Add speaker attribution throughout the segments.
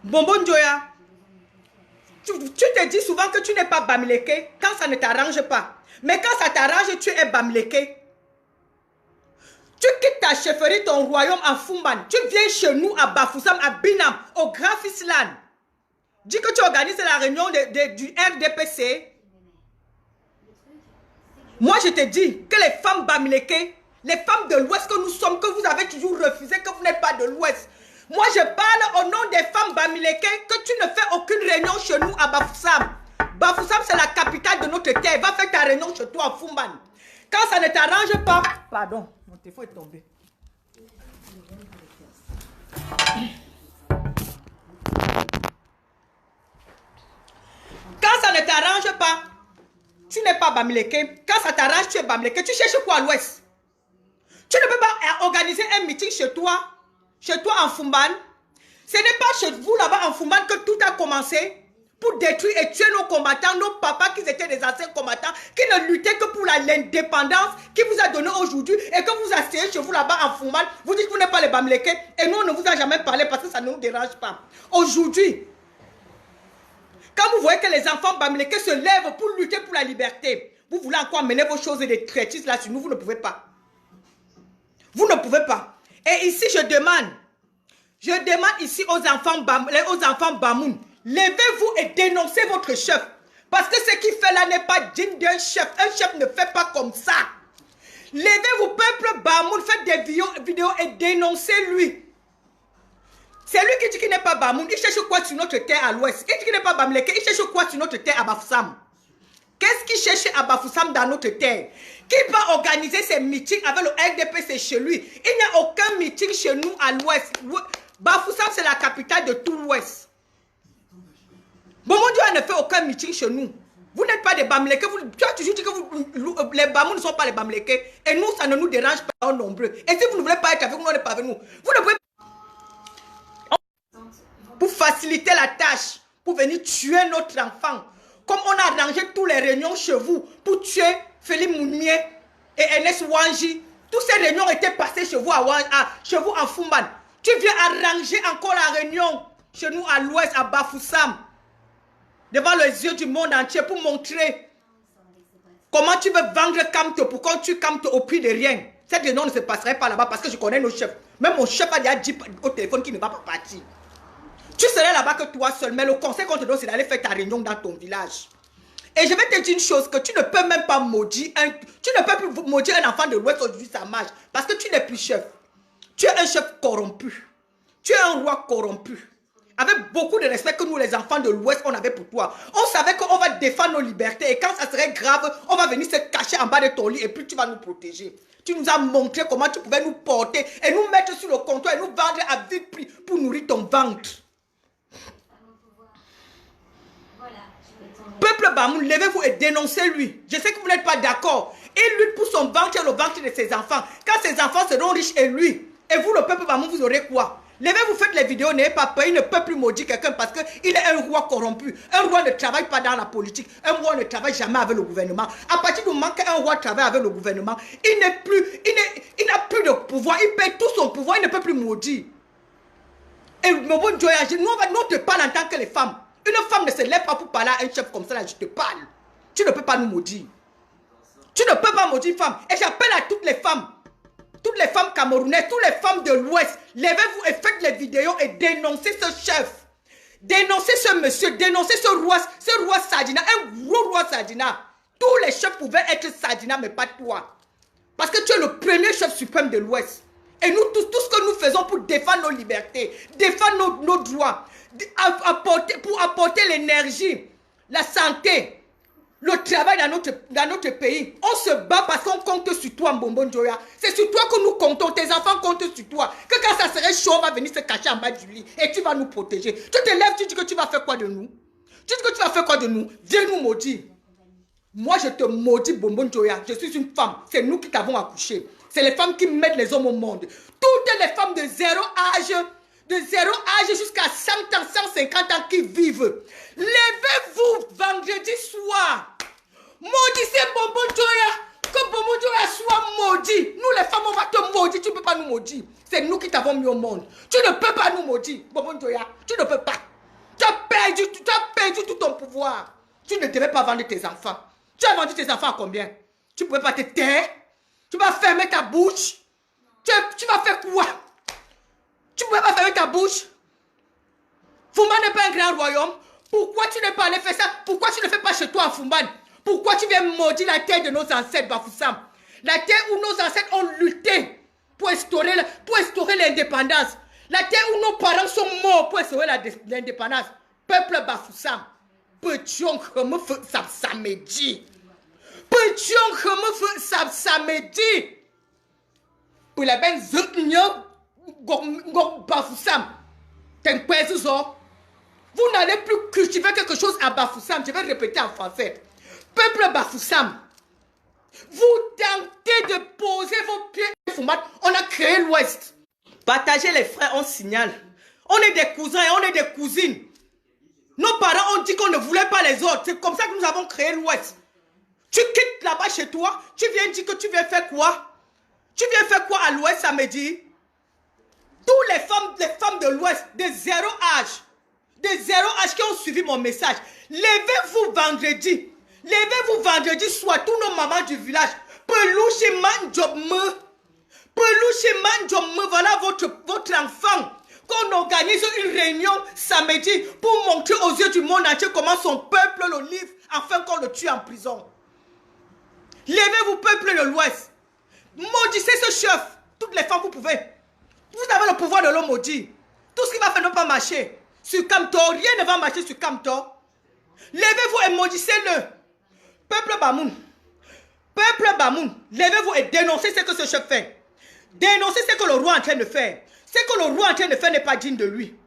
Speaker 1: Bonbon Joya, tu te dis souvent que tu n'es pas Bamileke quand ça ne t'arrange pas. Mais quand ça t'arrange, tu es Bamileke. Tu quittes ta chefferie, ton royaume en Fumban. Tu viens chez nous à Bafoussam, à Binam, au Grand Fislan. Dis que tu organises la réunion du RDPC. Moi, je te dis que les femmes Bamileke, les femmes de l'Ouest que nous sommes, que vous avez toujours refusé, que vous n'êtes pas de l'Ouest. Moi, je parle au nom des femmes Bamileke, que tu ne fais aucune réunion chez nous à Bafoussam. Bafoussam, c'est la capitale de notre terre. Va faire ta réunion chez toi en Fumban. Quand ça ne t'arrange pas... Pardon, mon téléphone est tombé. Quand ça ne t'arrange pas, tu n'es pas Bamileke. Quand ça t'arrange, tu es Bamileke. Tu cherches quoi à l'Ouest? Tu ne peux pas organiser un meeting chez toi en Fumban. Ce n'est pas chez vous là-bas en Fumban que tout a commencé pour détruire et tuer nos combattants, nos papas qui étaient des anciens combattants, qui ne luttaient que pour l'indépendance qui vous a donné aujourd'hui et que vous asseyez chez vous là-bas en Fumban. Vous dites que vous n'êtes pas les Bamileke et nous on ne vous a jamais parlé parce que ça ne nous dérange pas. Aujourd'hui, quand vous voyez que les enfants Bamileke se lèvent pour lutter pour la liberté, vous voulez encore mener vos choses et des traîtrises là sur nous, vous ne pouvez pas. Vous ne pouvez pas. Et ici, je demande ici aux enfants Bamoun, levez-vous et dénoncez votre chef. Parce que ce qu'il fait là n'est pas digne d'un chef. Un chef ne fait pas comme ça. Levez-vous, peuple Bamoun, faites des vidéos et dénoncez-lui. C'est lui qui dit qu'il n'est pas Bamoun. Il cherche quoi sur notre terre à l'ouest? Il dit qu'il n'est pas Bamileke. Il cherche quoi sur notre terre à Bafoussam? Qu'est-ce qu'il cherche à Bafoussam dans notre terre? Qui va organiser ses meetings avec le RDPC chez lui? Il n'y a aucun meeting chez nous à l'ouest. Bafoussam, c'est la capitale de tout l'ouest. Bon, mon Dieu, ne fait aucun meeting chez nous. Vous n'êtes pas des Bamileke. Tu as toujours dit que les Bamoun ne sont pas les Bamileke. Et nous, ça ne nous dérange pas nombreux. Et si vous ne voulez pas être avec nous, on n'est pas avec nous. Vous ne pouvez pas. Pour faciliter la tâche, pour venir tuer notre enfant. Comme on a arrangé toutes les réunions chez vous pour tuer Félix Mounier et Ernest Wanji. Toutes ces réunions étaient passées chez vous, chez vous en Fumban. Tu viens arranger encore la réunion chez nous à l'ouest, à Bafoussam. Devant les yeux du monde entier pour montrer comment tu veux vendre Kamto pour qu'on tue Kamto au prix de rien. Cette réunion ne se passerait pas là-bas parce que je connais nos chefs. Même mon chef a déjà dit au téléphone qu'il ne va pas partir. Tu serais là-bas que toi seul, mais le conseil qu'on te donne, c'est d'aller faire ta réunion dans ton village. Et je vais te dire une chose, que tu ne peux même pas maudire un enfant de l'Ouest aujourd'hui, ça marche. Parce que tu n'es plus chef. Tu es un chef corrompu. Tu es un roi corrompu. Avec beaucoup de respect que nous, les enfants de l'Ouest, on avait pour toi. On savait qu'on va défendre nos libertés. Et quand ça serait grave, on va venir se cacher en bas de ton lit et puis tu vas nous protéger. Tu nous as montré comment tu pouvais nous porter et nous mettre sur le comptoir et nous vendre à vite prix pour nourrir ton ventre. Peuple Bamoun, levez-vous et dénoncez-lui. Je sais que vous n'êtes pas d'accord. Il lutte pour son ventre et le ventre de ses enfants. Quand ses enfants seront riches et lui, et vous, le peuple Bamoun, vous aurez quoi? Levez-vous, faites les vidéos, n'ayez pas peur. Il ne peut plus maudire quelqu'un parce qu'il est un roi corrompu. Un roi ne travaille pas dans la politique. Un roi ne travaille jamais avec le gouvernement. À partir du moment qu'un roi travaille avec le gouvernement, il n'a plus de pouvoir. Il perd tout son pouvoir. Il ne peut plus maudire. Et mon bon Dieu, nous, on te parle en tant que les femmes. Une femme ne se lève pas pour parler à un chef comme ça, là, je te parle. Tu ne peux pas nous maudire. Tu ne peux pas maudire une femme. Et j'appelle à toutes les femmes camerounaises, toutes les femmes de l'Ouest, levez-vous et faites les vidéos et dénoncez ce chef. Dénoncez ce monsieur, dénoncez ce roi Sadina, un gros roi Sadina. Tous les chefs pouvaient être Sadina, mais pas toi. Parce que tu es le premier chef suprême de l'Ouest. Et nous, tout ce que nous faisons pour défendre nos libertés, défendre nos droits, pour apporter l'énergie, la santé, le travail dans notre pays. On se bat parce qu'on compte sur toi, Mbombo Njoya. C'est sur toi que nous comptons. Tes enfants comptent sur toi. Que quand ça serait chaud, on va venir se cacher en bas du lit et tu vas nous protéger. Tu te lèves, tu dis que tu vas faire quoi de nous? Tu dis que tu vas faire quoi de nous? Viens nous maudire. Moi, je te maudis, Mbombo Njoya. Je suis une femme. C'est nous qui t'avons accouché. C'est les femmes qui mettent les hommes au monde. Toutes les femmes de zéro âge jusqu'à 100 ans, 150 ans qui vivent. Levez-vous vendredi soir. Maudissez Mbombo Njoya. Que Mbombo Njoya soit maudit. Nous les femmes, on va te maudire. Tu ne peux pas nous maudire. C'est nous qui t'avons mis au monde. Tu ne peux pas nous maudire, Mbombo Njoya. Tu ne peux pas. perdu tout ton pouvoir. Tu ne devais pas vendre tes enfants. Tu as vendu tes enfants à combien? Tu ne pouvais pas te taire. Tu vas fermer ta bouche. Tu vas faire quoi? Tu ne pouvais pas fermer ta bouche. Fumban n'est pas un grand royaume. Pourquoi tu n'es pas allé faire ça? Pourquoi tu ne fais pas chez toi en Fumban? Pourquoi tu viens maudire la terre de nos ancêtres, Bafoussam? La terre où nos ancêtres ont lutté pour instaurer l'indépendance. La terre où nos parents sont morts pour instaurer l'indépendance. Peuple Bafoussam. Petit-on me fait ça samedi. Petit-on me fait ça samedi. Pour la ben zutnyo Bafoussam. Vous n'allez plus cultiver quelque chose à Bafoussam. Je vais répéter en français. Peuple Bafoussam, vous tentez de poser vos pieds. On a créé l'Ouest. Partagez les frères, on signale. On est des cousins et on est des cousines. Nos parents ont dit qu'on ne voulait pas les autres. C'est comme ça que nous avons créé l'Ouest. Tu quittes là-bas chez toi. Tu viens dire que tu viens faire quoi? Tu viens faire quoi à l'Ouest samedi? Toutes les femmes de l'Ouest, de zéro âge qui ont suivi mon message. Levez-vous vendredi. Levez-vous vendredi soir, tous nos mamans du village. Pelouche Manjobme. Voilà votre enfant. Qu'on organise une réunion samedi pour montrer aux yeux du monde entier comment son peuple le livre afin qu'on le tue en prison. Levez-vous, peuple de l'Ouest. Maudissez ce chef. Toutes les femmes, vous pouvez. Vous avez le pouvoir de le maudire. Tout ce qui va faire ne pas marcher. Sur Kamtor, rien ne va marcher sur Kamtor. Levez-vous et maudissez-le. Peuple Bamoun, levez-vous et dénoncez ce que ce chef fait. Dénoncez ce que le roi est en train de faire. Ce que le roi est en train de faire n'est pas digne de lui.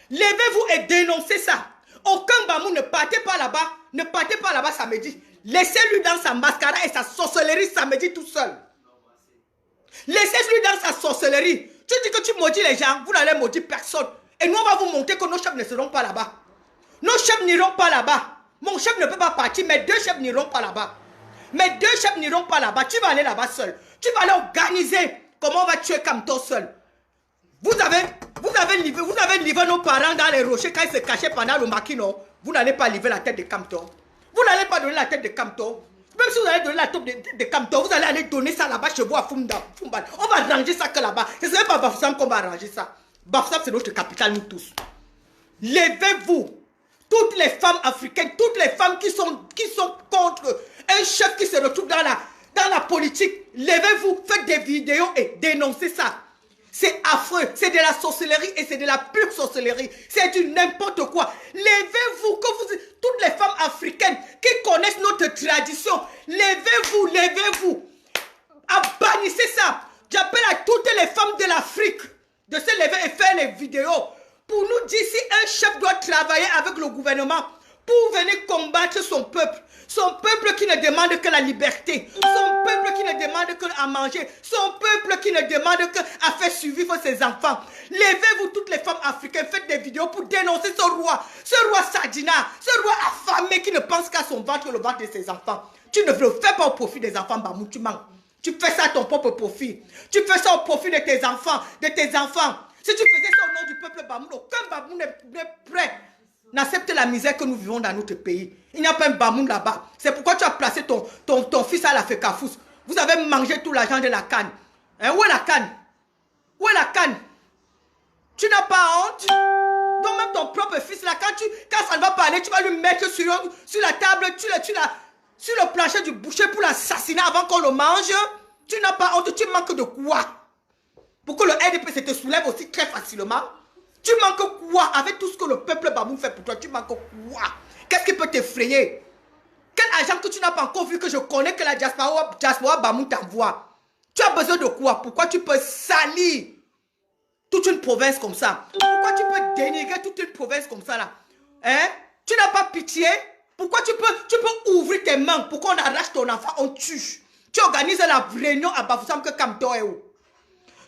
Speaker 1: Levez-vous et dénoncez ça. Aucun Bamoun ne partez pas là-bas. Ne partez pas là-bas samedi. Laissez-lui dans sa mascarade et sa sorcellerie samedi tout seul. Laissez-lui dans sa sorcellerie. Tu dis que tu maudis les gens, vous n'allez maudire personne. Et nous, on va vous montrer que nos chefs ne seront pas là-bas. Nos chefs n'iront pas là-bas. Mon chef ne peut pas partir, mes deux chefs n'iront pas là-bas. Mes deux chefs n'iront pas là-bas. Tu vas aller là-bas seul. Tu vas aller organiser comment on va tuer Kamto seul. Vous avez livré nos parents dans les rochers quand ils se cachaient pendant le maquis, non? Vous n'allez pas livrer la tête de Kamto. Vous n'allez pas donner la tête de Kamto. Même si vous allez donner la tête de Kamto, vous allez aller donner ça là-bas chez vous à Fumban. On va ranger ça que là-bas. Ce n'est pas Bafoussam qu'on va ranger ça. Bafoussam, c'est notre capitale, nous tous. Levez-vous. Toutes les femmes africaines, toutes les femmes qui sont contre un chef qui se retrouve dans la politique, levez-vous, faites des vidéos et dénoncez ça. C'est affreux, c'est de la sorcellerie et c'est de la pure sorcellerie. C'est du n'importe quoi. Levez-vous, toutes les femmes africaines qui connaissent notre tradition, levez-vous. Bannissez ça. J'appelle à toutes les femmes de l'Afrique de se lever et faire les vidéos. Pour nous dire si un chef doit travailler avec le gouvernement pour venir combattre son peuple qui ne demande que la liberté, son peuple qui ne demande que à manger, son peuple qui ne demande que à faire survivre ses enfants. Levez-vous toutes les femmes africaines, faites des vidéos pour dénoncer ce roi Sadina, ce roi affamé qui ne pense qu'à son ventre et le ventre de ses enfants. Tu ne le fais pas au profit des enfants, Bamou, tu manques. Tu fais ça à ton propre profit. Tu fais ça au profit de tes enfants, Si tu faisais ça au nom du peuple Bamoun, aucun Bamoun n'est prêt. N'accepte la misère que nous vivons dans notre pays. Il n'y a pas un Bamoun là-bas. C'est pourquoi tu as placé ton fils à la Fekafous. Vous avez mangé tout l'argent de la canne. Hein, où est la canne? Où est la canne? Tu n'as pas honte? Donc même ton propre fils là, quand ça ne va pas aller, tu vas lui mettre sur la table, sur le plancher du boucher pour l'assassiner avant qu'on le mange. Tu n'as pas honte, tu manques de quoi? Pour que le RDP se te soulève aussi très facilement. Tu manques quoi? Avec tout ce que le peuple Bamoun fait pour toi, tu manques quoi? Qu'est-ce qui peut t'effrayer? Quel argent que tu n'as pas encore vu que je connais que la diaspora Bamoun t'envoie? Tu as besoin de quoi? Pourquoi tu peux salir toute une province comme ça? Pourquoi tu peux dénigrer toute une province comme ça là? Hein? Tu n'as pas pitié? Pourquoi tu peux ouvrir tes mains pour qu'on arrache ton enfant, on tue? Tu organises la réunion à Bafoussam que Kamto est où?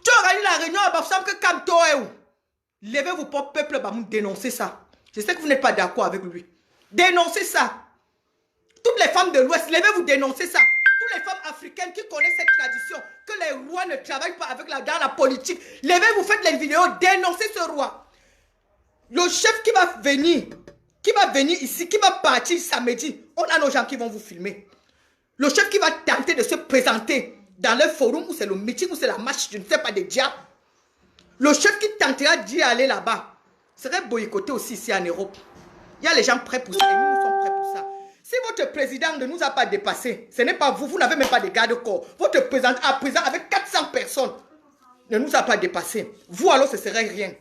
Speaker 1: Tu organises la réunion à Bafoussam que Kamto est où? Levez-vous pour peuple Bamoun, dénoncez ça. Je sais que vous n'êtes pas d'accord avec lui. Dénoncez ça. Toutes les femmes de l'Ouest, levez-vous, dénoncez ça. Toutes les femmes africaines qui connaissent cette tradition, que les rois ne travaillent pas dans la politique, levez-vous, faites les vidéos, dénoncez ce roi. Le chef qui va venir qui va venir ici, qui va partir samedi. On a nos gens qui vont vous filmer. Le chef qui va tenter de se présenter dans le forum où c'est le meeting, où c'est la marche, je ne sais pas, des diables. Le chef qui tentera d'y aller là-bas serait boycotté aussi ici en Europe. Il y a les gens prêts pour ça et nous sommes prêts pour ça. Si votre président ne nous a pas dépassé, ce n'est pas vous, vous n'avez même pas de garde-corps. Votre président à présent avec 400 personnes ne nous a pas dépassé. Vous alors ce serait rien.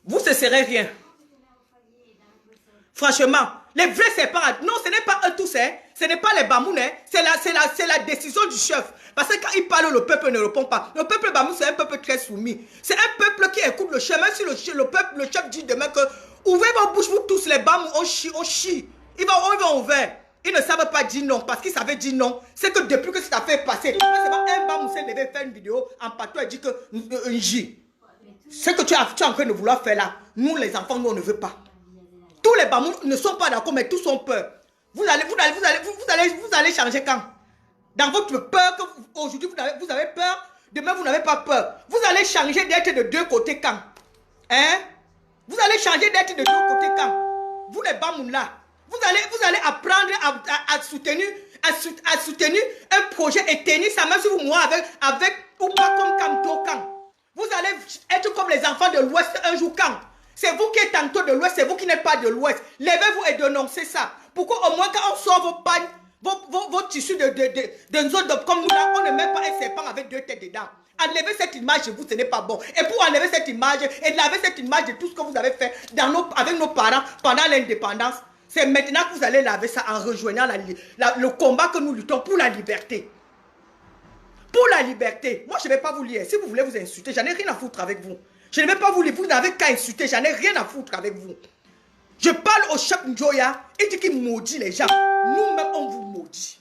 Speaker 1: Vous ce serait rien. Franchement, les vrais serpents, non ce n'est pas eux tous, hein. Ce n'est pas les Bamoun, hein. C'est la décision du chef. Parce que quand il parle, le peuple ne répond pas. Le peuple Bamoun, c'est un peuple très soumis. C'est un peuple qui écoute le chef. Même si le chef dit demain que ouvrez vos bouches, vous tous les Bamoun, on chie. Ils vont ouvrir. Ils ne savent pas dire non. Parce qu'ils savaient dire non. C'est que depuis que cette affaire est passée, un Bamoun s'est levé faire une vidéo en patois et dit que ce que tu es en train de vouloir faire là, nous les enfants, nous on ne veut pas. Tous les Bamoun ne sont pas d'accord, mais tous ont peur. Vous allez changer quand? Dans votre peur, aujourd'hui vous avez peur, demain vous n'avez pas peur. Vous allez changer d'être de deux côtés quand? Hein? Vous allez changer d'être de deux côtés quand? Vous les Bamoun là, vous allez apprendre à soutenir un projet et tenir ça, même si vous mourrez avec ou pas comme Kamto quand. Vous allez être comme les enfants de l'Ouest un jour quand? C'est vous qui êtes tantôt de l'Ouest, c'est vous qui n'êtes pas de l'Ouest. Levez-vous et dénoncez ça. Pourquoi au moins quand on sort vos pagnes, vos tissus de zone comme nous là, on ne met pas un serpent avec deux têtes dedans. Enlevez cette image de vous, ce n'est pas bon. Et pour enlever cette image et laver cette image de tout ce que vous avez fait avec nos parents pendant l'indépendance, c'est maintenant que vous allez laver ça en rejoignant le combat que nous luttons pour la liberté. Pour la liberté. Moi, je ne vais pas vous lire. Si vous voulez vous insulter, j'en ai rien à foutre avec vous. Je ne vais pas vous lire. Vous n'avez qu'à insulter. J'en ai rien à foutre avec vous. Je parle au chef Njoya. Il dit qu'il maudit les gens. Nous-mêmes, on vous maudit.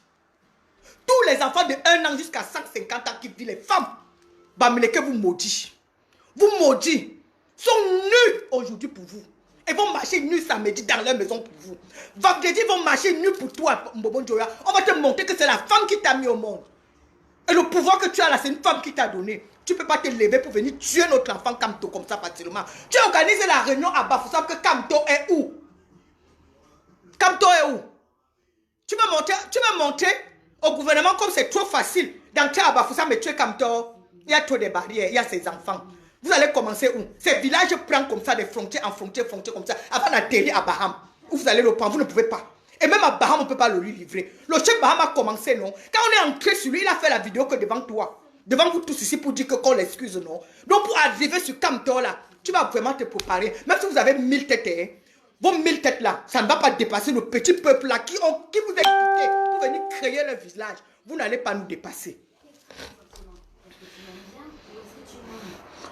Speaker 1: Tous les enfants de 1 an jusqu'à 150 ans qui vivent, les femmes, Bamileke vous maudit. Vous maudit. Sont nus aujourd'hui pour vous. Ils vont marcher nus samedi dans leur maison pour vous. Vendredi, ils vont marcher nus pour toi, Mbobo Njoya. On va te montrer que c'est la femme qui t'a mis au monde. Et le pouvoir que tu as là, c'est une femme qui t'a donné. Tu ne peux pas te lever pour venir tuer notre enfant Kamto comme ça facilement. Tu as organisé la réunion à Bafoussam que Kamto est où? Kamto est où? Tu vas montrer au gouvernement comme c'est trop facile d'entrer à Bafoussam et tuer Kamto. Il y a trop de barrières, il y a ses enfants. Vous allez commencer où? Ces villages prennent comme ça des frontières en frontières comme ça avant d'atterrir à Baham. Où vous allez le prendre, vous ne pouvez pas. Et même à Baham, on ne peut pas le lui livrer. Le chef Baham a commencé, non? Quand on est entré sur lui, il a fait la vidéo que devant toi. Devant vous tous ici pour dire qu'on l'excuse, non? Donc pour arriver sur Kamto là, tu vas vraiment te préparer. Même si vous avez 1000 têtes, hein, vos 1000 têtes là, ça ne va pas dépasser le petit peuple là qui vous a quitté pour venir créer le village. Vous n'allez pas nous dépasser.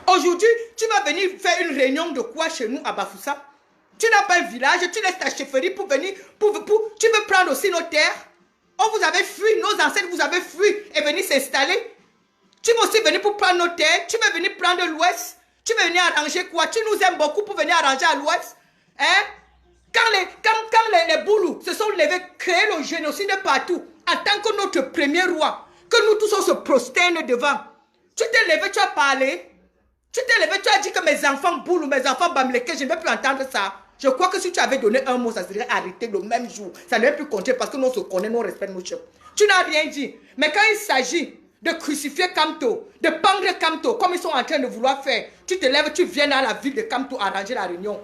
Speaker 1: Aujourd'hui, tu vas venir faire une réunion de quoi chez nous à Bafoussa? Tu n'as pas un village, tu laisses ta chefferie pour venir, tu veux prendre aussi nos terres. On vous avait fui, nos ancêtres vous avez fui et venir s'installer. Tu veux aussi venir pour prendre nos terres, tu veux venir prendre l'Ouest. Tu veux venir arranger quoi? Tu nous aimes beaucoup pour venir arranger à l'Ouest. Hein? Quand les Boulous se sont levés, créer le génocide partout, en tant que notre premier roi, que nous tous on se prosterne devant. Tu t'es levé, tu as parlé. Tu t'es levé, tu as dit que mes enfants Boulou, mes enfants Bamileke, je ne vais plus entendre ça. Je crois que si tu avais donné un mot, ça serait arrêté le même jour. Ça ne va plus compter parce que nous on se connaît, nous on respecte nos chefs. Tu n'as rien dit. Mais quand il s'agit de crucifier Kamto, de pendre Kamto, comme ils sont en train de vouloir faire, tu te lèves, tu viens dans la ville de Kamto arranger la réunion.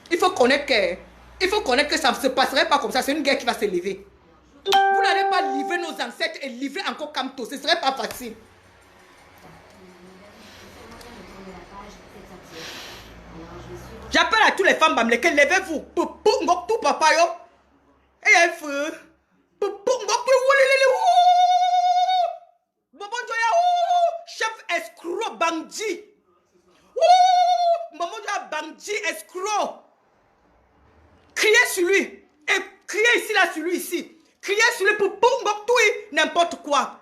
Speaker 1: Il faut connaître que ça ne se passerait pas comme ça. C'est une guerre qui va se lever. Vous n'allez pas livrer nos ancêtres et livrer encore Kamto. Ce ne serait pas facile. J'appelle à tous les femmes Bamileke, levez-vous. Poupou, ngok tout papa yo. Et un feu. Poupou, ngok tout. Bobo Njoya, chef escroc bandit. Bobo Njoya bandit escroc. Criez sur lui. Et criez ici, là, sur lui, ici. Criez sur lui pour ngok tout, n'importe quoi.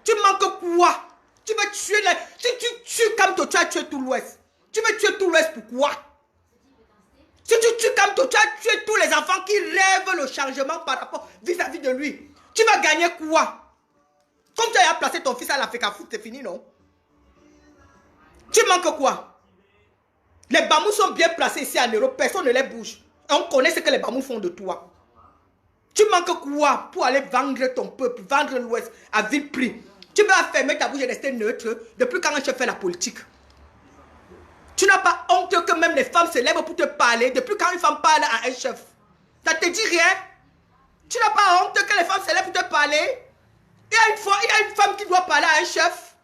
Speaker 1: Tu manques quoi? Tu veux tuer les... Si tu tues Kamto, tu as tué tout l'Ouest. Tu veux tuer tout l'Ouest, pourquoi? Si tu tues Kamto, tu as tué tous les enfants qui rêvent le changement par rapport vis-à-vis de lui. Tu vas gagner quoi? Comme tu as placé ton fils à l'Afrique Foot, c'est fini, non? Tu manques quoi? Les Bamous sont bien placés ici en Europe, personne ne les bouge. On connaît ce que les Bamouns font de toi. Tu manques quoi pour aller vendre ton peuple, vendre l'Ouest à vil prix? Tu vas fermer ta bouche et rester neutre depuis quand un chef fait la politique. Tu n'as pas honte que même les femmes se lèvent pour te parler depuis quand une femme parle à un chef. Ça te dit rien? Tu n'as pas honte que les femmes se lèvent pour te parler? Il y a une femme qui doit parler à un chef.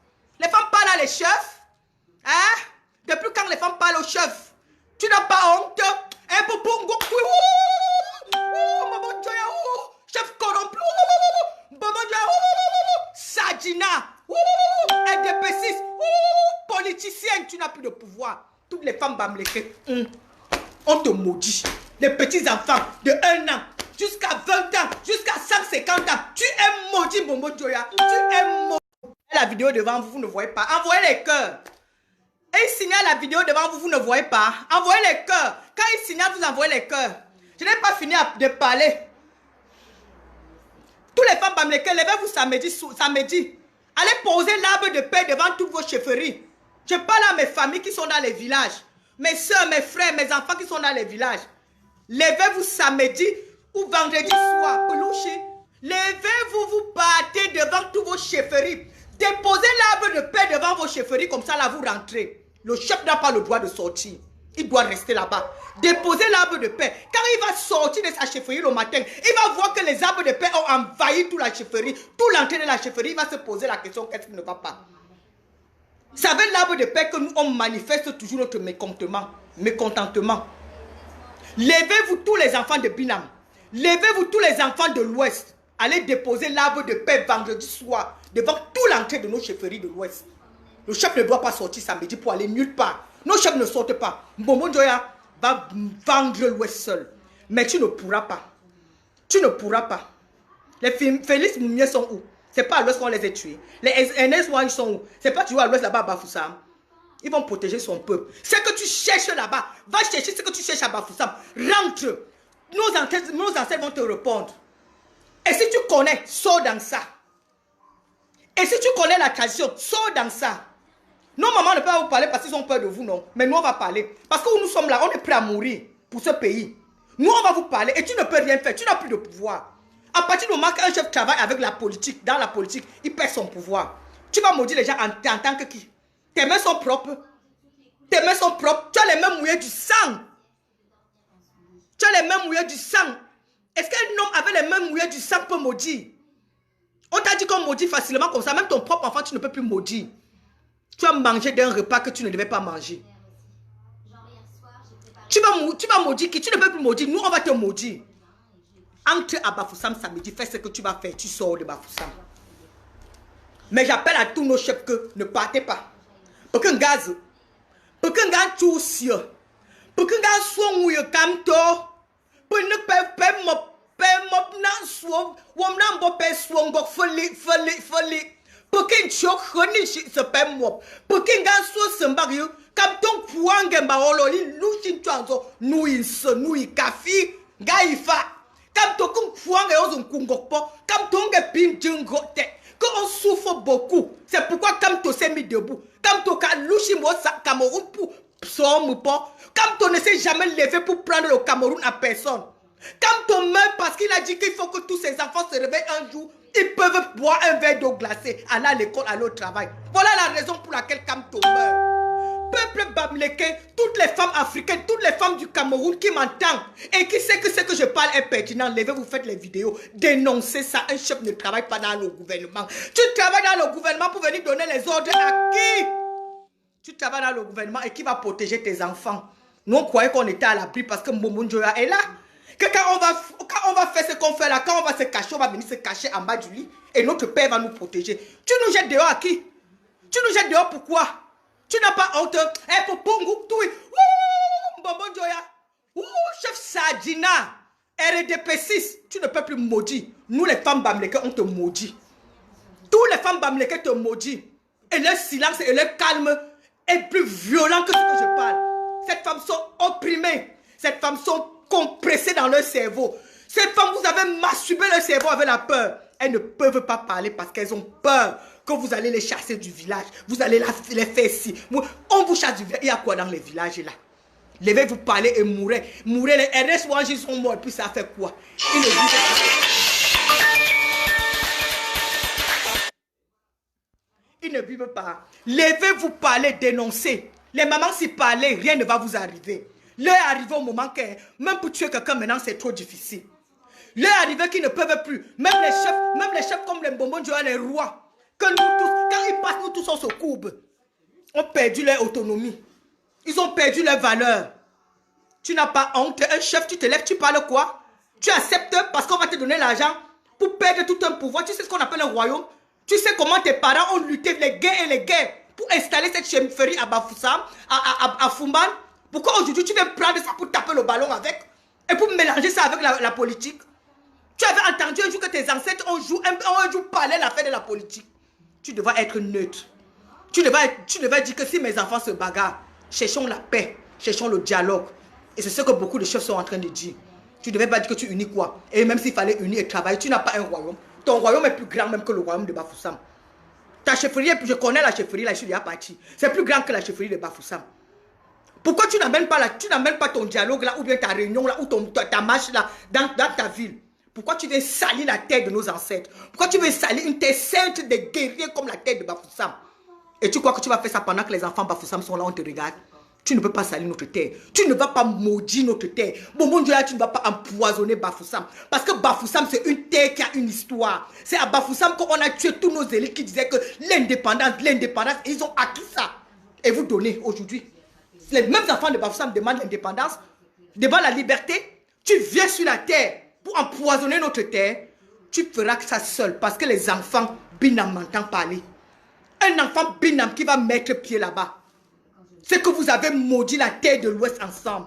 Speaker 1: Les femmes parlent à les chefs. Hein? Depuis quand les femmes parlent aux chefs? Tu n'as pas honte? Un popongo. Chef corrompu. Sadina. NDP6. Politicienne. Tu n'as plus de pouvoir. Toutes les femmes bamlékées. On te maudit. Les petits enfants de 1 an jusqu'à 20 ans, jusqu'à 150 ans. Tu es maudit, Momo Joya. Tu es maudit. La vidéo devant vous, vous ne voyez pas. Envoyez les cœurs. Et il signale la vidéo devant vous, vous ne voyez pas. Envoyez les cœurs. Quand il signale, vous envoyez les cœurs. Je n'ai pas fini de parler. Tous les femmes bamlékées, levez-vous samedi. Allez poser l'arbre de paix devant toutes vos chefferies. Je parle à mes familles qui sont dans les villages. Mes soeurs, mes frères, mes enfants qui sont dans les villages. Levez-vous samedi ou vendredi soir. Pelouchi. Levez-vous, vous partez devant tous vos chefferies. Déposez l'arbre de paix devant vos chefferies, comme ça là vous rentrez. Le chef n'a pas le droit de sortir. Il doit rester là-bas. Déposez l'arbre de paix. Quand il va sortir de sa chefferie le matin, il va voir que les arbres de paix ont envahi toute la chefferie, tout l'entrée de la chefferie. Il va se poser la question, qu'est-ce qui ne va pas? C'est avec l'arbre de paix que nous on manifeste toujours notre mécontentement. Levez-vous tous les enfants de Binam. Levez-vous tous les enfants de l'Ouest. Allez déposer l'arbre de paix vendredi soir devant toute l'entrée de nos chefferies de l'Ouest. Le chef ne doit pas sortir samedi pour aller nulle part. Nos chefs ne sortent pas. Momo Joya va vendre l'Ouest seul. Mais tu ne pourras pas. Tu ne pourras pas. Les Félix Moumier sont où? C'est pas à l'Ouest qu'on les a tués. Les NS ils sont où? C'est pas toujours à l'Ouest là-bas à Bafoussam. Ils vont protéger son peuple. Ce que tu cherches là-bas, va chercher ce que tu cherches à Bafoussam. Rentre. Nos ancêtres vont te répondre. Et si tu connais, sors dans ça. Et si tu connais la tradition, sors dans ça. Nos mamans ne peuvent pas vous parler parce qu'ils ont peur de vous, non. Mais nous, on va parler. Parce que nous sommes là, on est prêts à mourir pour ce pays. Nous, on va vous parler et tu ne peux rien faire. Tu n'as plus de pouvoir. À partir du moment qu'un chef travaille avec la politique, dans la politique, il perd son pouvoir. Tu vas maudire les gens en tant que qui? Tes mains sont propres. Tes mains sont propres. Tu as les mains mouillées du sang. Tu as les mains mouillées du sang. Est-ce qu'un homme avec les mains mouillées du sang peut maudire? On t'a dit qu'on maudit facilement comme ça. Même ton propre enfant, tu ne peux plus maudire. Tu as mangé d'un repas que tu ne devais pas manger. Tu vas maudire qui? Tu ne peux plus maudire. Nous, on va te maudire. Entre à Bafoussam samedi, fais ce que tu vas faire. Tu sors de Bafoussam. Mais j'appelle à tous nos chefs que ne partez pas. Pour qu'un gaz, pour qu'un gars tousse, pour qu'un gars soit mouillé comme toi, pour ne pas mop nan swom, wom nan bo pe swom gok foli. Pour qu'un choc reni se pe mop, pour qu'un gars soit sembari, comme ton pouange mbaololi, lushin tuanzo, nous il kafi, gaifa, comme ton pouange ozon kungokpo, comme ton gepin jungote. Quand on souffre beaucoup, c'est pourquoi comme tu s'est mis debout, comme tu as louché moi Cameroun pour somme pas, comme tu ne s'est jamais levé pour prendre le Cameroun à personne, comme tu meurs parce qu'il a dit qu'il faut que tous ses enfants se réveillent un jour, ils peuvent boire un verre d'eau glacée, aller à l'école, aller au travail. Voilà la raison pour laquelle comme tu meurs. Peuple bamléké, toutes les femmes africaines, toutes les femmes du Cameroun qui m'entendent et qui sait que ce que je parle est pertinent, levez, vous faites les vidéos, dénoncez ça. Un chef ne travaille pas dans le gouvernement. Tu travailles dans le gouvernement pour venir donner les ordres à qui? Tu travailles dans le gouvernement et qui va protéger tes enfants? Nous, on croyait qu'on était à l'abri parce que Momo Joya est là. Que quand on va faire ce qu'on fait là, quand on va se cacher, on va venir se cacher en bas du lit et notre père va nous protéger. Tu nous jettes dehors à qui? Tu nous jettes dehors pourquoi? Tu n'as pas honte? Eh, pour Pongo, tout. Momo Joya. Chef Sadina. RDP6. Tu ne peux plus maudire. Nous, les femmes bamlékées, on te maudit. Tous les femmes bamlékées te maudissent. Et leur silence et leur calme est plus violent que ce que je parle. Ces femmes sont opprimées. Ces femmes sont compressées dans leur cerveau. Ces femmes, vous avez masturbé leur cerveau avec la peur. Elles ne peuvent pas parler parce qu'elles ont peur que vous allez les chasser du village. Vous allez les faire ici. On vous chasse du village. Il y a quoi dans les villages là? Levez-vous, parlez et mourrez. Mourrez, les RS ils sont morts, puis ça fait quoi? Ils ne vivent pas. Levez-vous, parlez, dénoncez. Les mamans, si parlez, rien ne va vous arriver. L'heure est arrivée au moment que, même pour tuer quelqu'un maintenant, c'est trop difficile. L'heure est arrivée qu'ils ne peuvent plus. Même les chefs comme les bonbons, les rois, que nous tous, quand ils passent, nous tous on se courbe. Ont perdu leur autonomie. Ils ont perdu leur valeur. Tu n'as pas honte. Un chef, tu te lèves, tu parles quoi? Tu acceptes parce qu'on va te donner l'argent pour perdre tout un pouvoir. Tu sais ce qu'on appelle un royaume? Tu sais comment tes parents ont lutté les guerres et les guerres pour installer cette chefferie à Bafoussam, à Fumban? Pourquoi aujourd'hui tu viens prendre ça pour taper le ballon avec et pour mélanger ça avec la politique? Tu avais entendu un jour que tes ancêtres ont un jour parlé de l'affaire de la politique. Tu devrais être neutre. Tu devrais dire que si mes enfants se bagarrent, cherchons la paix, cherchons le dialogue. Et c'est ce que beaucoup de chefs sont en train de dire. Tu ne devais pas dire que tu unis quoi. Et même s'il fallait unir et travailler, tu n'as pas un royaume. Ton royaume est plus grand même que le royaume de Bafoussam. Ta chefferie, je connais la chefferie, là, je suis déjà parti. C'est plus grand que la chefferie de Bafoussam. Pourquoi tu n'amènes pas ton dialogue là, ou bien ta réunion là, ou ta marche là, dans ta ville? Pourquoi tu veux salir la terre de nos ancêtres? Pourquoi tu veux salir une terre sainte des guerriers comme la terre de Bafoussam? Et tu crois que tu vas faire ça pendant que les enfants Bafoussam sont là, on te regarde? Tu ne peux pas salir notre terre. Tu ne vas pas maudire notre terre. Bon, mon Dieu, là, tu ne vas pas empoisonner Bafoussam. Parce que Bafoussam, c'est une terre qui a une histoire. C'est à Bafoussam qu'on a tué tous nos élites qui disaient que l'indépendance, ils ont acquis ça. Et vous donnez aujourd'hui. Les mêmes enfants de Bafoussam demandent l'indépendance, demandent la liberté. Tu viens sur la terre pour empoisonner notre terre. Tu feras ça seul parce que les enfants Binam m'entendent parler. Un enfant Binam qui va mettre pied là-bas. C'est que vous avez maudit la terre de l'Ouest ensemble.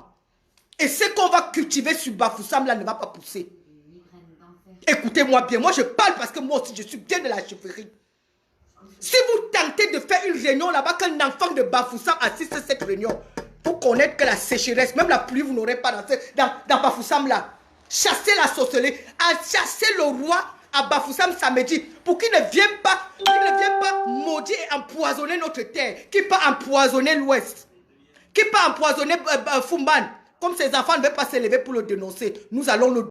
Speaker 1: Et ce qu'on va cultiver sur Bafoussam là ne va pas pousser. Écoutez-moi bien, moi je parle parce que moi aussi je suis bien de la chefferie. Si vous tentez de faire une réunion là-bas, qu'un enfant de Bafoussam assiste à cette réunion, pour connaître que la sécheresse, même la pluie, vous n'aurez pas dans Bafoussam là. Chassez la sorcellerie, chassez le roi à Bafoussam samedi pour qu'il ne vienne pas maudire et empoisonner notre terre, qu'il ne pas empoisonner l'Ouest, qu'il ne pas empoisonner Fumban. Comme ses enfants ne veulent pas se lever pour le dénoncer, nous allons le